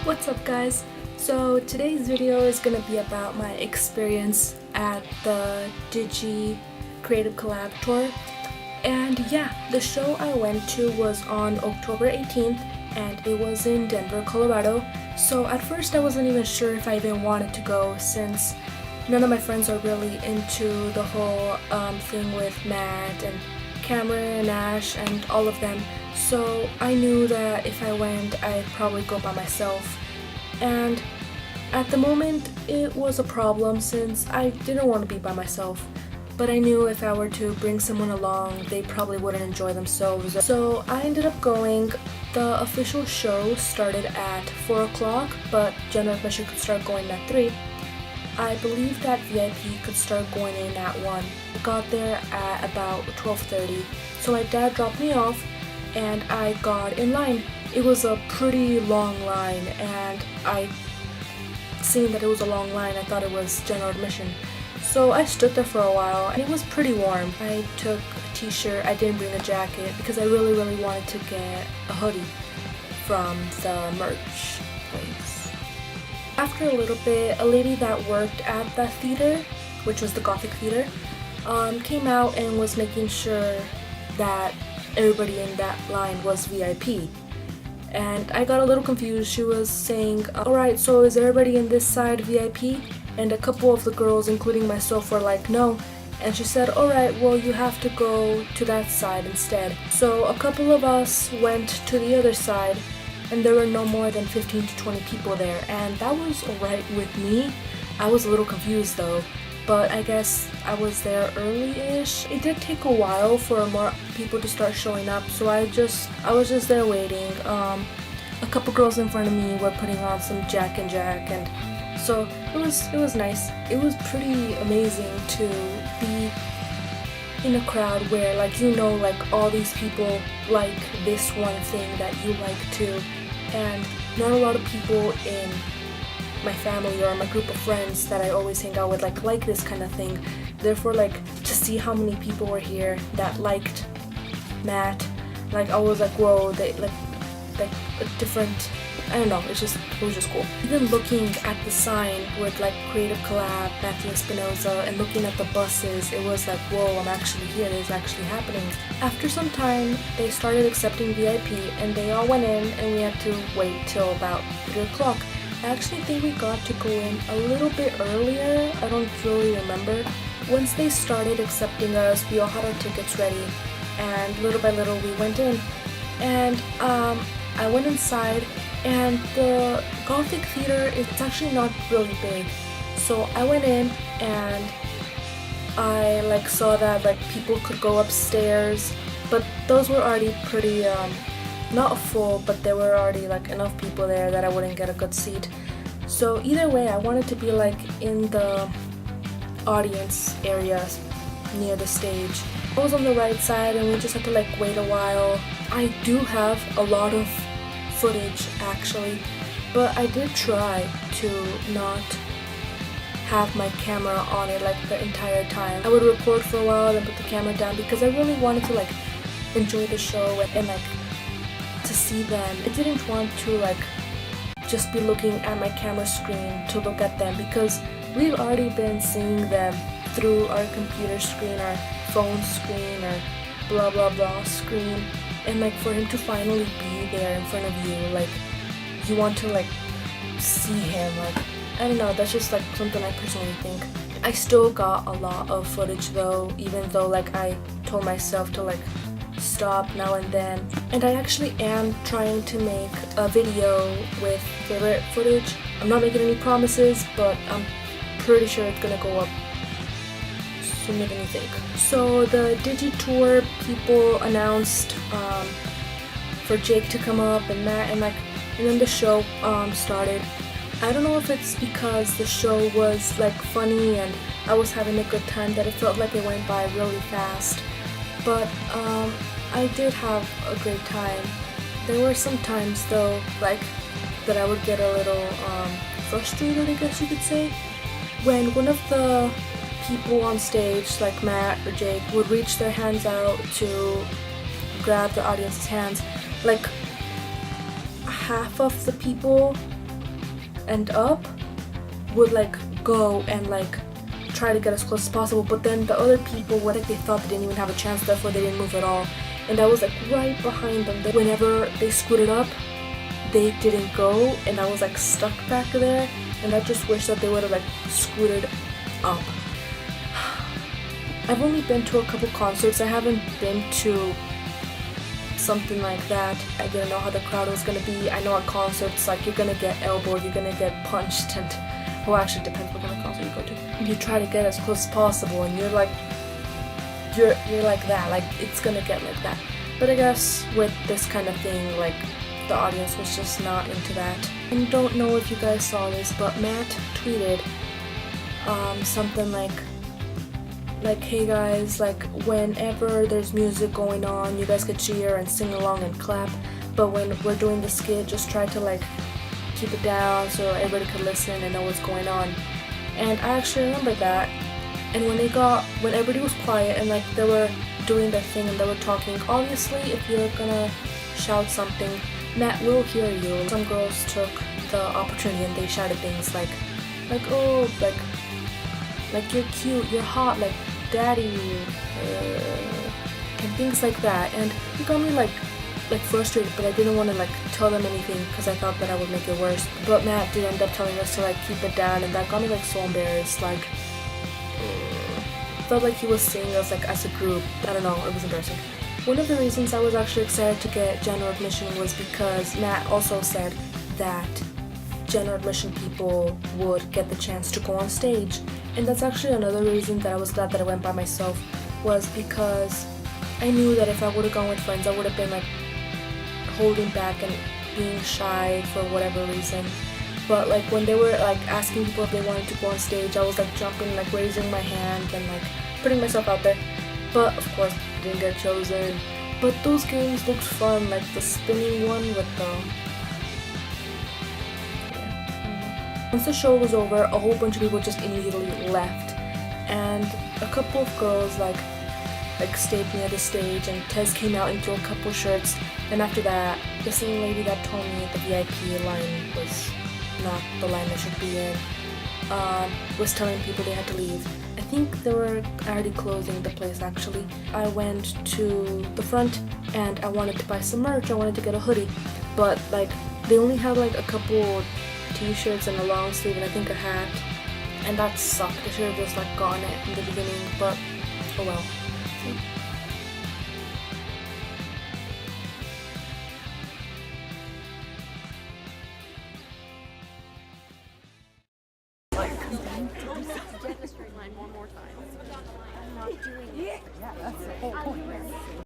What's up guys? So today's video is gonna be about my experience at the Digi Creative Collab tour. And yeah, the show I went to was on October 18th and it was in Denver, Colorado. So at first I wasn't even sure if I even wanted to go since none of my friends are really into the whole thing with Matt and Cameron and Ash and all of them. So I knew that if I went, I'd probably go by myself. And at the moment, it was a problem since I didn't want to be by myself. But I knew if I were to bring someone along, they probably wouldn't enjoy themselves. So I ended up going. The official show started at 4 o'clock, but general admission could start going at 3. I believe that VIP could start going in at 1. I got there at about 12:30. So my dad dropped me off and I got in line. It was a pretty long line and seeing that it was a long line, I thought it was general admission. So I stood there for a while and it was pretty warm. I took a t-shirt, I didn't bring a jacket because I really wanted to get a hoodie from the merch place. After a little bit, a lady that worked at that theater, which was the Gothic Theater, came out and was making sure that everybody in that line was VIP. And I got a little confused. She was saying, alright, so is everybody in this side VIP? And a couple of the girls, including myself, were like, no. And she said, alright, well, you have to go to that side instead. So a couple of us went to the other side, and there were no more than 15 to 20 people there. And that was alright with me. I was a little confused though, but I guess I was there early-ish. It did take a while for more people to start showing up, so I was just there waiting. A couple girls in front of me were putting on some Jack and Jack, and so it was nice. It was pretty amazing to be in a crowd where, like, like all these people like this one thing that you like too, and not a lot of people in my family or my group of friends that I always hang out with like this kind of thing. Therefore, like, to see how many people were here that liked Matt, like I was like, whoa, they like a different, I don't know, it was just cool. Even looking at the sign with like Creative Collab, Matthew Espinosa, and looking at the buses, it was like, whoa, I'm actually here, this is actually happening. After some time, they started accepting VIP and they all went in and we had to wait till about 3 o'clock. I actually think we got to go in a little bit earlier, I don't really remember. Once they started accepting us, we all had our tickets ready, and little by little we went in. And I went inside, and the Gothic Theater, it's actually not really big. So I went in and I like saw that like people could go upstairs, but those were already pretty not full, but there were already like enough people there that I wouldn't get a good seat. So either way, I wanted to be like in the audience areas near the stage. I was on the right side and we just had to like wait a while. I do have a lot of footage actually, but I did try to not have my camera on it like the entire time. I would record for a while, then put the camera down because I really wanted to like enjoy the show and like to see them. I didn't want to like just be looking at my camera screen to look at them because we've already been seeing them through our computer screen, our phone screen, or blah blah blah screen, and like for him to finally be there in front of you, like you want to like see him. Like, I don't know, that's just like something I personally think. I still got a lot of footage though, even though like I told myself to like stop now and then. And I actually am trying to make a video with favorite footage. I'm not making any promises, but I'm pretty sure it's gonna go up sooner than you think. So the Digi Tour people announced for Jake to come up and Matt, and then the show started. I don't know if it's because the show was like funny and I was having a good time that it felt like it went by really fast, but I did have a great time. There were some times though, like, that I would get a little frustrated, I guess you could say, when one of the people on stage, like Matt or Jake, would reach their hands out to grab the audience's hands. Like, half of the people and up would like go and like try to get as close as possible, but then the other people, what if they thought they didn't even have a chance, therefore they didn't move at all. And I was like right behind them. Whenever they scooted up, they didn't go, and I was like stuck back there, and I just wish that they would have like scooted up. I've only been to a couple concerts. I haven't been to something like that. I didn't know how the crowd was gonna be. I know at concerts, like, you're gonna get elbowed, you're gonna get punched, and well, actually, it depends what kind of concert you go to. You try to get as close as possible, and you're like that, like, it's gonna get like that. But I guess with this kind of thing, like, the audience was just not into that. I don't know if you guys saw this, but Matt tweeted something like, hey guys, like, whenever there's music going on, you guys could cheer and sing along and clap, but when we're doing the skit, just try to like keep it down so everybody could listen and know what's going on. And I actually remember that. And when everybody was quiet and like they were doing their thing and they were talking, obviously if you're gonna shout something, Matt will hear you. Some girls took the opportunity and they shouted things like oh, like you're cute, you're hot, like daddy, and things like that. And it got me like frustrated, but I didn't want to like tell them anything because I thought that I would make it worse. But Matt did end up telling us to like keep it down, and that got me like so embarrassed. Like, felt like he was seeing us like as a group. I don't know, it was embarrassing. One of the reasons I was actually excited to get general admission was because Matt also said that general admission people would get the chance to go on stage. And that's actually another reason that I was glad that I went by myself, was because I knew that if I would have gone with friends, I would have been like holding back and being shy for whatever reason. But like when they were like asking people if they wanted to go on stage, I was like jumping, like raising my hand and like putting myself out there. But of course didn't get chosen. But those games looked fun, like the spinning one with the Once the show was over, a whole bunch of people just immediately left, and a couple of girls like stayed near the stage, and Tez came out into a couple shirts. And after that, the same lady that told me the VIP line was not the line I should be in, was telling people they had to leave. I think they were already closing the place actually. I went to the front and I wanted to buy some merch. I wanted to get a hoodie, but like they only had like a couple t-shirts and a long sleeve and I think a hat, and that sucked. I should have just like gotten it in the beginning, but oh well. Dentistry line one more time. I'm not doing it. Yeah, that's the whole point.